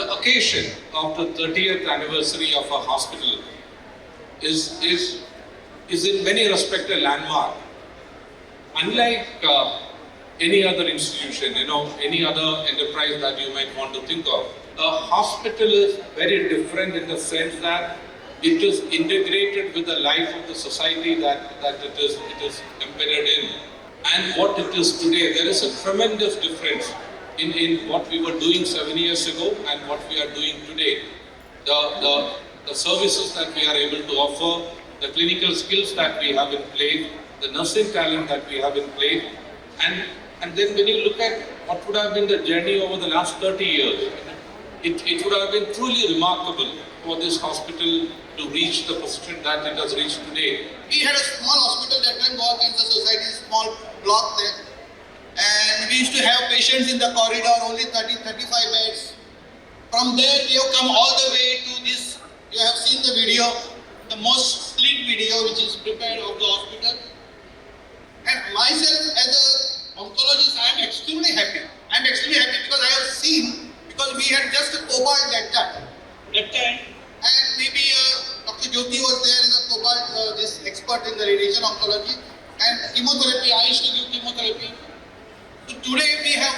the occasion of the 30th anniversary of a hospital is in many respects a landmark. Unlike any other institution, any other enterprise that you might want to think of, a hospital is very different in the sense that it is integrated with the life of the society that it is embedded in. And what it is today, there is a tremendous difference in what we were doing 7 years ago and what we are doing today. The services that we are able to offer, the clinical skills that we have in place, the nursing talent that we have in place, and then when you look at what would have been the journey over the last 30 years, it would have been truly remarkable for this hospital to reach the position that it has reached today. We had a small hospital that time, War Cancer Society, small block there. And we used to have patients in the corridor, only 30-35 beds. From there, we have come all the way to this. You have seen the video, the most sleek video which is prepared of the hospital. And myself as an oncologist, I am extremely happy. I am extremely happy because I have seen, because we had just a cobalt that time. And maybe Dr. Jyoti was there in the cobalt, this expert in the radiation oncology. And chemotherapy, I used to give chemotherapy. So today we have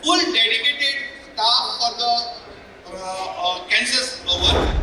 full dedicated staff for the cancers work.